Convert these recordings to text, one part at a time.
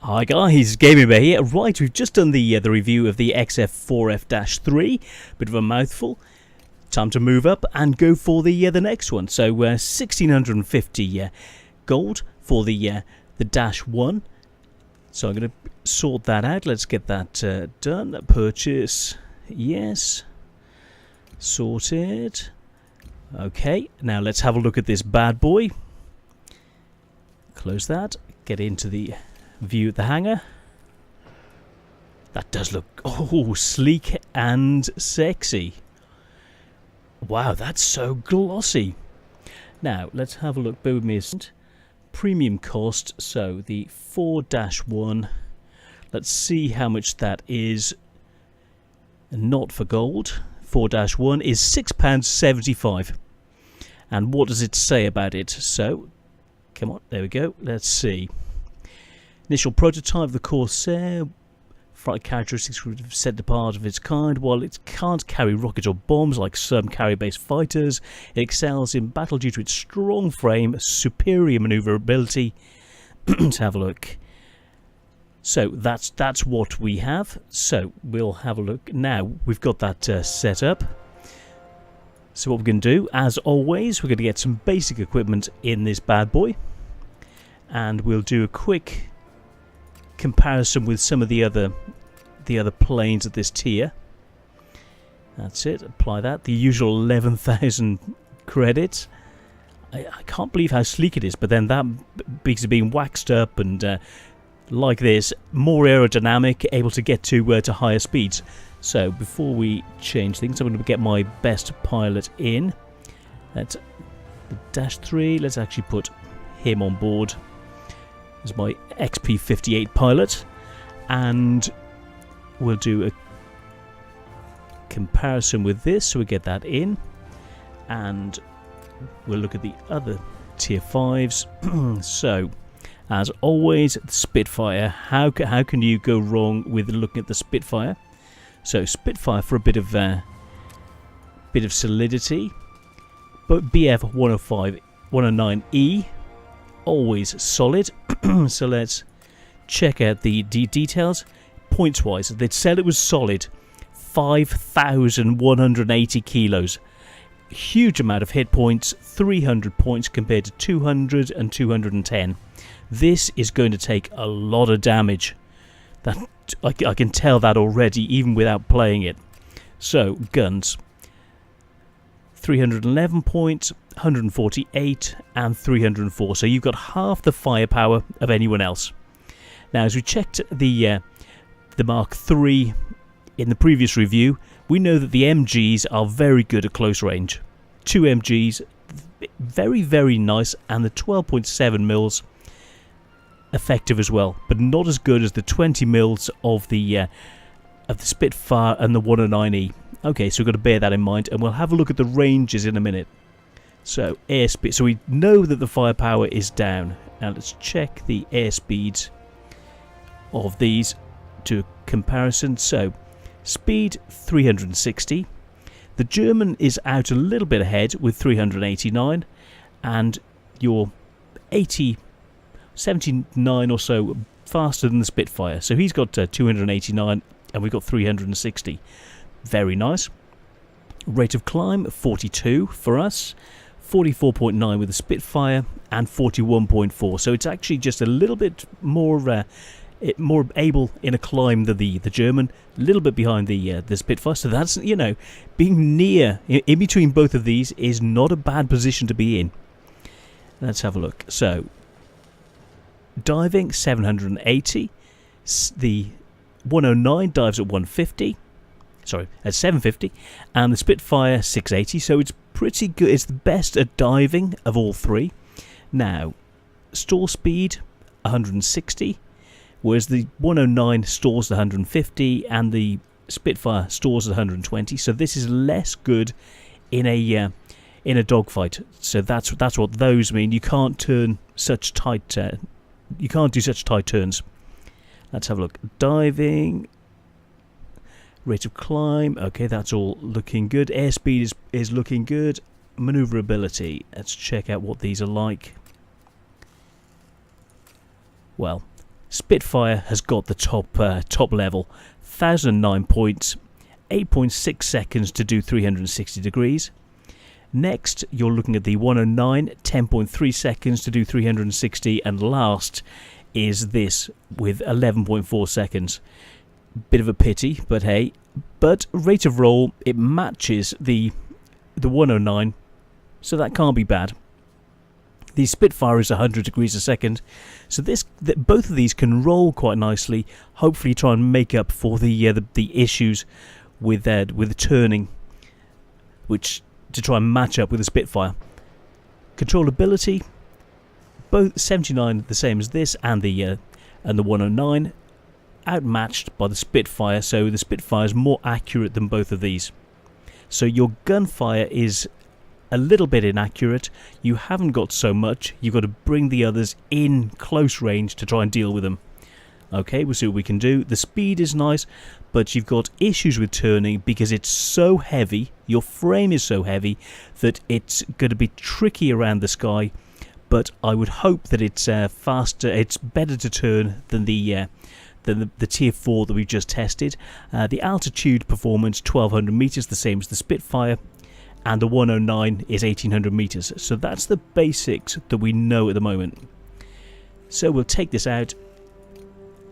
Hi guys, Gaming Bear here. Right, we've just done the review of the XF4F-3. Bit of a mouthful. Time to move up and go for the next one. So 1650 gold for the Dash 1. So I'm going to sort that out. Let's get that done. Purchase, yes. Sorted. Okay, now let's have a look at this bad boy. Close that. Get into the view at the hangar. That does look sleek and sexy. Wow, that's so glossy. Now let's have a look. Bear with me a second. Premium cost, so the 4-1. Let's see how much that is. Not for gold. 4-1 is £6.75. And what does it say about it? So come on, there we go. Let's see. Initial prototype of the Corsair. Flight characteristics set apart of its kind. While it can't carry rockets or bombs like some carrier-based fighters, it excels in battle due to its strong frame, superior maneuverability. Let's have a look. So that's what we have. So we'll have a look. Now we've got that set up. So what we're going to do, as always, we're going to get some basic equipment in this bad boy. And we'll do a quick comparison with some of the other planes at this tier. That's it. Apply that. The usual 11,000 credits. I can't believe how sleek it is, but then that because of being waxed up and like this, more aerodynamic, able to get to higher speeds. So before we change things, I'm going to get my best pilot in. That's the Dash 3. Let's actually put him on board as my XP58 pilot, and we'll do a comparison with this, so we get that in, and we'll look at the other tier 5s. So as always, the Spitfire. How can you go wrong with looking at the Spitfire? So Spitfire for a bit of solidity, but BF 109E, always solid. So let's check out the details. Points wise, they'd said it was solid 5,180 kilos. Huge amount of hit points, 300 points compared to 200 and 210. This is going to take a lot of damage. That I can tell that already, even without playing it. So guns, 311 points, 148 and 304. So you've got half the firepower of anyone else. Now, as we checked the Mark III in the previous review, we know that the MGs are very good at close range. 2 MGs, very, very nice, and the 12.7 mils effective as well, but not as good as the 20 mils of the Spitfire and the 109E. Okay, so we've got to bear that in mind, and we'll have a look at the ranges in a minute. So airspeed. So we know that the firepower is down. Now let's check the airspeeds of these to comparison. So speed 360. The German is out a little bit ahead with 389, and you're 79 or so faster than the Spitfire. So he's got 289 and we've got 360. Very nice. Rate of climb 42 for us, 44.9 with the Spitfire, and 41.4. So it's actually just a little bit more more able in a climb than the German, a little bit behind the Spitfire. So that's, you know, being near in between both of these is not a bad position to be in. Let's have a look. So diving 780, the 109 dives at 150. Sorry, at 750, and the Spitfire 680. So it's pretty good. It's the best at diving of all three. Now, stall speed 160, whereas the 109 stalls at 150, and the Spitfire stalls at 120. So this is less good in a dogfight. So that's what those mean. You can't turn such tight. You can't do such tight turns. Let's have a look. Diving. Rate of climb, okay, that's all looking good. Airspeed is looking good. Maneuverability, let's check out what these are like. Well, Spitfire has got the top level, 1,009 points, 8.6 seconds to do 360 degrees. Next, you're looking at the 109, 10.3 seconds to do 360, and last is this with 11.4 seconds. Bit of a pity, but hey. But rate of roll, it matches the 109, so that can't be bad. The Spitfire is 100 degrees a second, so both of these can roll quite nicely. Hopefully, try and make up for the issues with the turning, which to try and match up with the Spitfire. Controllability, both 79 the same as this, and the 109, outmatched by the Spitfire. So the Spitfire is more accurate than both of these. So your gunfire is a little bit inaccurate. You haven't got so much. You've got to bring the others in close range to try and deal with them. Okay, we'll see what we can do. The speed is nice, but you've got issues with turning because it's so heavy. Your frame is so heavy that it's going to be tricky around the sky. But I would hope that it's faster. It's better to turn than the Tier 4 that we've just tested. The altitude performance 1,200 meters, the same as the Spitfire, and the 109 is 1,800 meters. So that's the basics that we know at the moment. So we'll take this out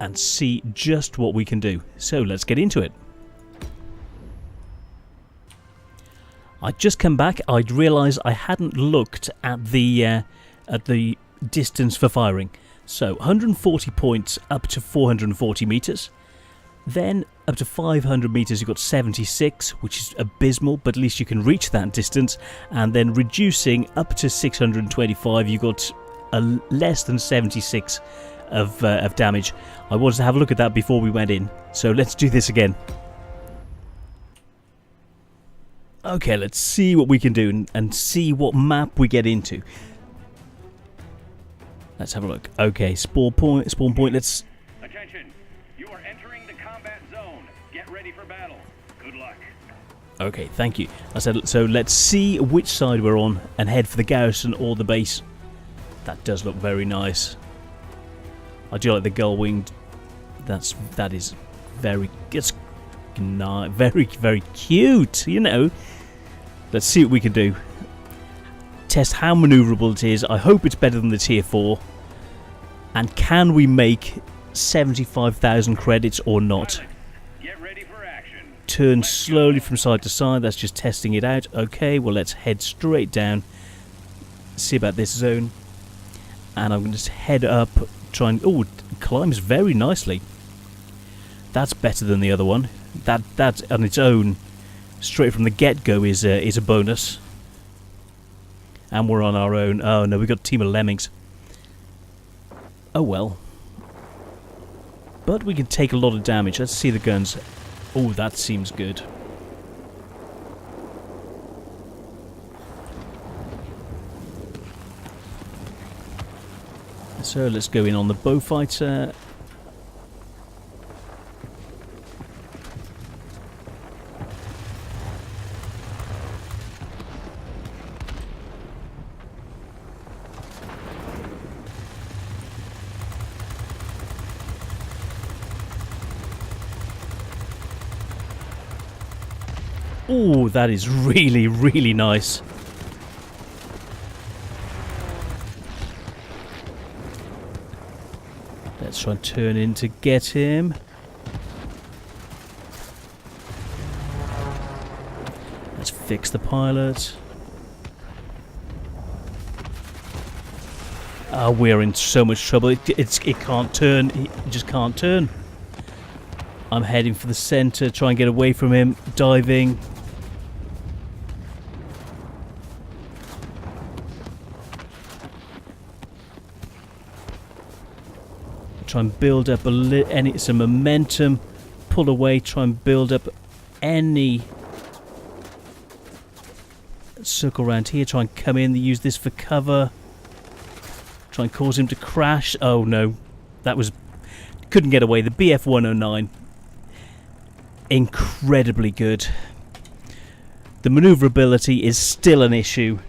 and see just what we can do. So let's get into it. I'd just come back. I'd realised I hadn't looked at the distance for firing. So 140 points up to 440 meters. Then up to 500 meters you've got 76, which is abysmal, but at least you can reach that distance. And then reducing up to 625, you've got less than 76 of damage. I wanted to have a look at that before we went in, so let's do this again. Okay, let's see what we can do and see what map we get into. Let's have a look. Okay, spawn point, let's... Attention, you are entering the combat zone. Get ready for battle. Good luck. Okay, thank you. I said, so let's see which side we're on and head for the garrison or the base. That does look very nice. I do like the gull winged. That is very, it's nice, very cute. You know. Let's see what we can do. Test how manoeuvrable it is. I hope it's better than the Tier 4. And can we make 75,000 credits or not? Get ready for action. Turn slowly from side to side. That's just testing it out. Okay, well let's head straight down. See about this zone. And I'm going to just head up. Try and... oh, it climbs very nicely. That's better than the other one. That on its own, straight from the get-go, is a bonus. And we're on our own. Oh no, we've got a team of lemmings. Oh well. But we can take a lot of damage. Let's see the guns. Oh, that seems good. So let's go in on the bow fighter. Oh, that is really, really nice. Let's try and turn in to get him. Let's fix the pilot. Oh, we're in so much trouble. It can't turn. It just can't turn. I'm heading for the center, try and get away from him. Diving. Try and build up some momentum. Pull away, try and build up any... circle around here, try and come in, use this for cover. Try and cause him to crash. Oh no, that was... couldn't get away. The BF109. Incredibly good. The maneuverability is still an issue.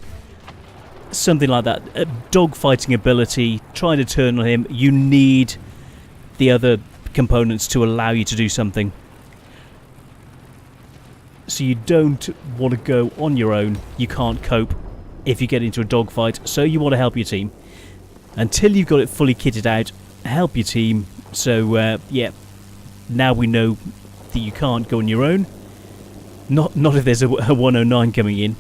Something like that. Dogfighting ability, trying to turn on him, you need the other components to allow you to do something. So you don't want to go on your own. You can't cope if you get into a dogfight, so you want to help your team. Until you've got it fully kitted out, help your team. So, yeah, now we know that you can't go on your own. Not if there's a 109 coming in.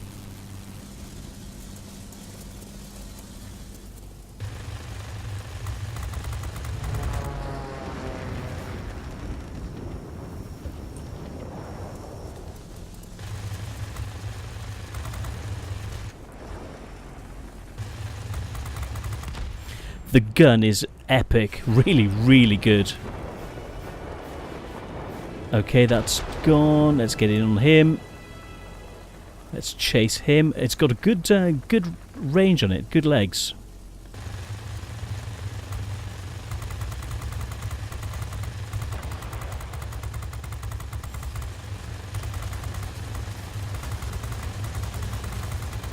The gun is epic, really, really good. Okay, that's gone. Let's get in on him. Let's chase him. It's got a good range on it, good legs.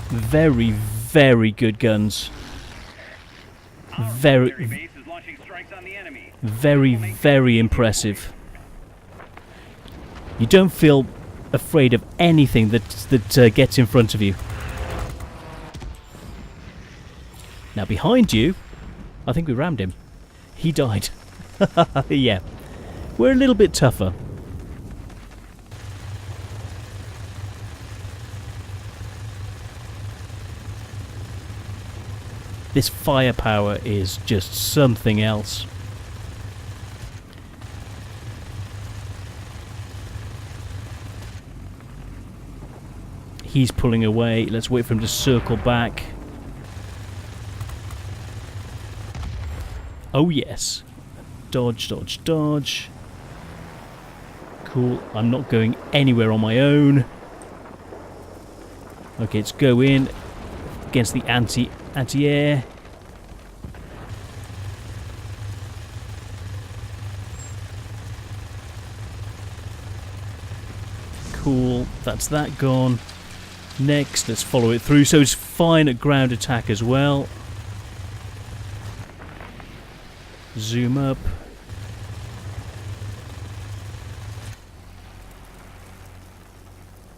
Very, very good guns. Very, very impressive. You don't feel afraid of anything that gets in front of you. Now behind you, I think we rammed him. He died. Yeah, we're a little bit tougher. This firepower is just something else. He's pulling away. Let's wait for him to circle back. Oh yes. Dodge, dodge, dodge. Cool. I'm not going anywhere on my own. Okay, let's go in against the anti-air. Cool, that's that gone. Next, let's follow it through. So it's fine at ground attack as well. Zoom up.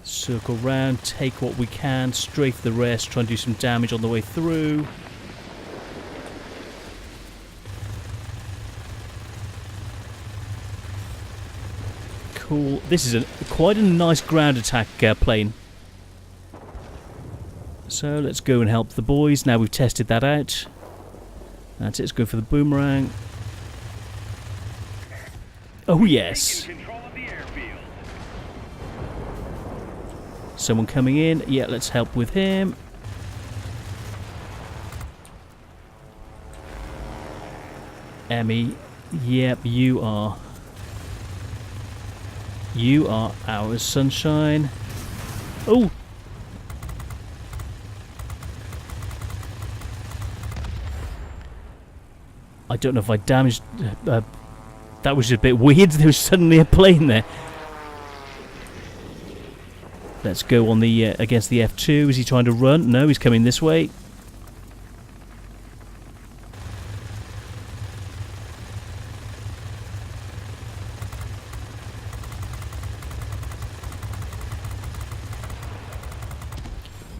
Circle round, take what we can, strafe the rest, try and do some damage on the way through. Cool. This is quite a nice ground attack plane. So let's go and help the boys. Now we've tested that out. That's it. Let's go for the boomerang. Oh yes. Someone coming in. Yeah, let's help with him. Emmy. Yep, you are. You are our sunshine. Oh! I don't know if I damaged... that was a bit weird. There was suddenly a plane there. Let's go on the against the F2. Is he trying to run? No, he's coming this way.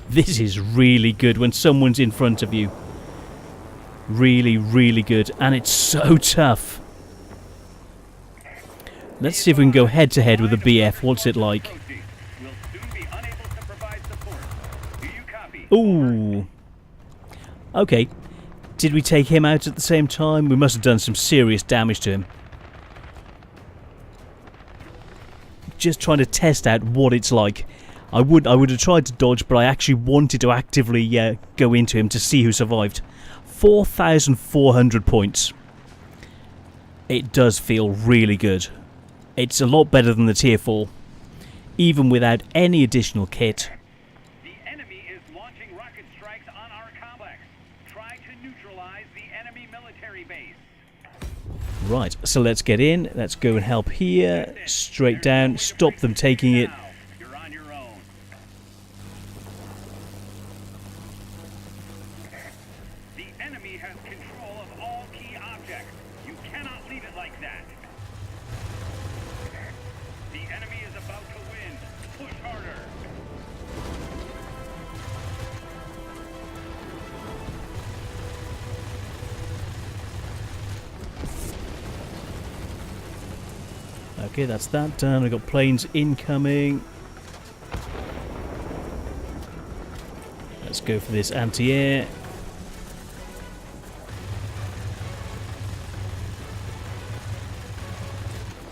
This is really good when someone's in front of you. Really, really good. And it's so tough. Let's see if we can go head to head with the BF. What's it like? Ooh. Okay. Did we take him out at the same time? We must have done some serious damage to him. Just trying to test out what it's like. I would have tried to dodge, but I actually wanted to actively go into him to see who survived. 4,400 points. It does feel really good. It's a lot better than the Tier 4. Even without any additional kit. The enemy is launching rocket strikes on our complex. Try to neutralize the enemy military base. Right, so let's get in. Let's go and help here. Straight down. Stop them taking it. You're on your own. The enemy has control of all key objects. You cannot leave it like Okay, that's that done. We've got planes incoming. Let's go for this anti-air.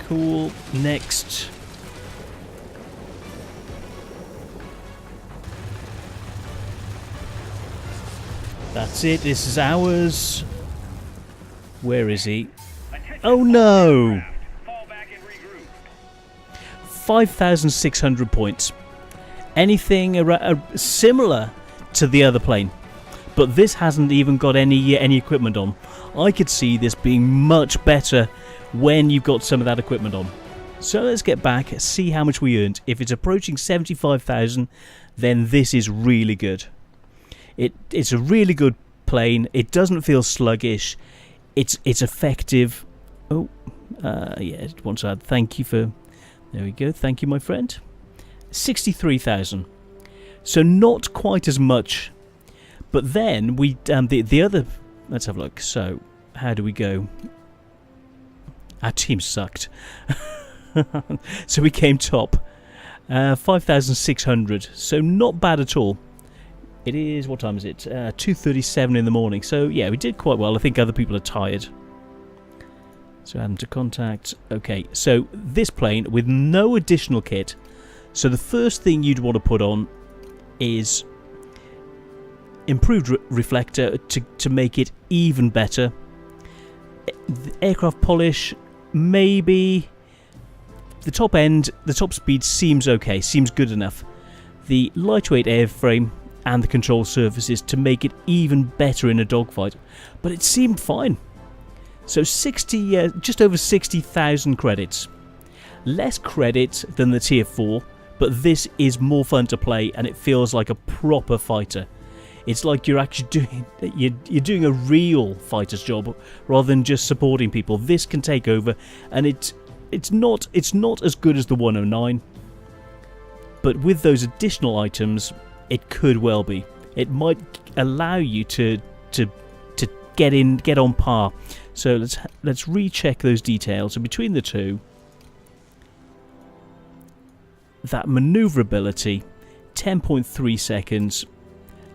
Cool. Next. That's it. This is ours. Where is he? Oh no! 5,600 points. Anything similar to the other plane, but this hasn't even got any equipment on. I could see this being much better when you've got some of that equipment on. So let's get back, see how much we earned. If it's approaching 75,000, then this is really good. It's a really good plane. It doesn't feel sluggish. It's effective. Oh, yeah. Want to add thank you for. There we go. Thank you, my friend. 63,000. So not quite as much. But then we the other. Let's have a look. So how do we go? Our team sucked. So we came top. 5,600. So not bad at all. It is, what time is it? 2:37 in the morning. So yeah, we did quite well. I think other people are tired. So add them to contact. Okay, so this plane with no additional kit. So the first thing you'd want to put on is improved reflector to make it even better. The aircraft polish, maybe. The top end, the top speed seems okay, seems good enough. The lightweight airframe and the control surfaces to make it even better in a dogfight, but it seemed fine. So just over 60,000 credits. Less credit than the Tier 4, but this is more fun to play and it feels like a proper fighter. It's like you're actually doing a real fighter's job rather than just supporting people. This can take over, and it's not as good as the 109, but with those additional items, it could well be. It might allow you to get on par. So let's recheck those details. So between the two, that maneuverability, 10.3 seconds,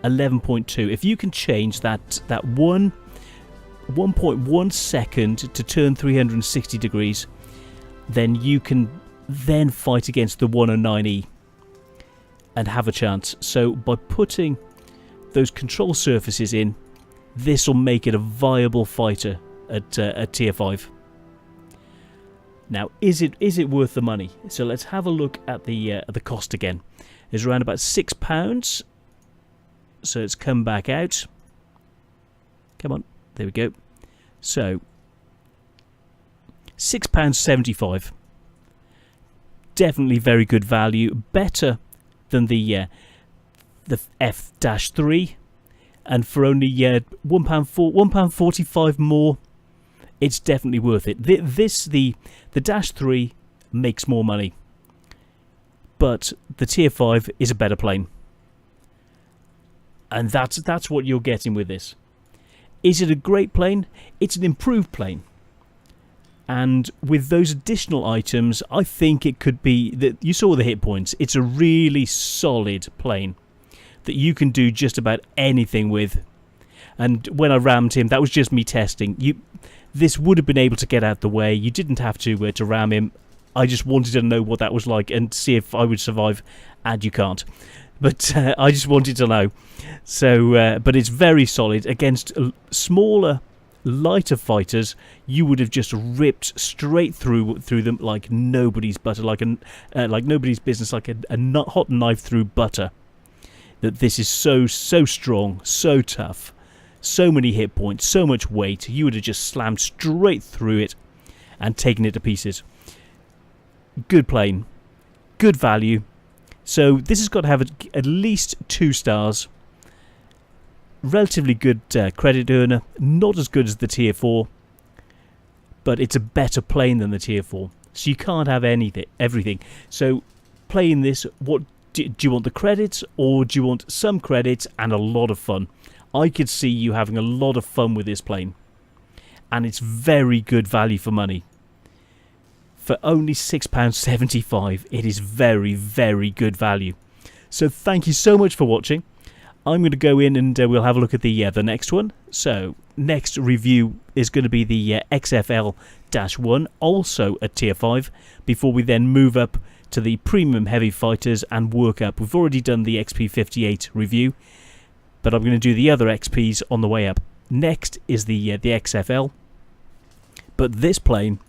11.2. If you can change that 1.1 second to turn 360 degrees, then you can then fight against the 109E and have a chance. So by putting those control surfaces in, this will make it a viable fighter at Tier 5. Now, is it worth the money? So let's have a look at the cost again. It's around about £6. So it's come back out. Come on, there we go. So £6.75. Definitely very good value. Better than the F-3, and for only £1.45 more, it's definitely worth it. The Dash 3 makes more money, but the Tier 5 is a better plane, and that's what you're getting with this. Is it a great plane? It's an improved plane. And with those additional items, I think it could be that you saw the hit points. It's a really solid plane that you can do just about anything with. And when I rammed him, that was just me testing. This would have been able to get out the way. You didn't have to ram him. I just wanted to know what that was like and see if I would survive. And you can't. But I just wanted to know. So, but it's very solid against smaller, lighter fighters. You would have just ripped straight through them like nobody's butter, like nobody's business, like a hot knife through butter. That this is so strong, so tough, so many hit points, so much weight. You would have just slammed straight through it and taken it to pieces. Good plane, good value. So this has got to have at least 2 stars. Relatively good credit earner, not as good as the Tier 4, but it's a better plane than the Tier 4. So you can't have everything. So playing this, what do you want, the credits, or do you want some credits and a lot of fun? I could see you having a lot of fun with this plane, and it's very good value for money. for only £6.75. It is very, very good value. So thank you so much for watching. I'm going to go in and we'll have a look at the next one. So next review is going to be the XFL-1, also at tier 5, before we then move up to the premium heavy fighters and work up. We've already done the XP58 review, but I'm going to do the other XPs on the way up. Next is the XFL, but this plane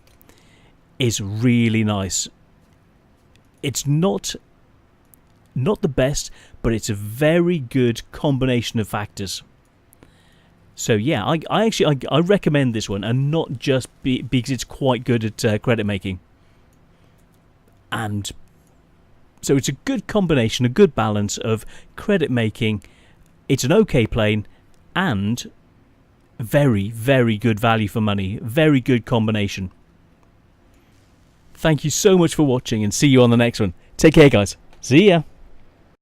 is really nice. It's not the best, but it's a very good combination of factors. So yeah, I actually recommend this one, and not just because it's quite good at credit making. And so it's a good combination, a good balance of credit making. It's an okay plane and very, very good value for money. Very good combination. Thank you so much for watching, and see you on the next one. Take care, guys. See ya.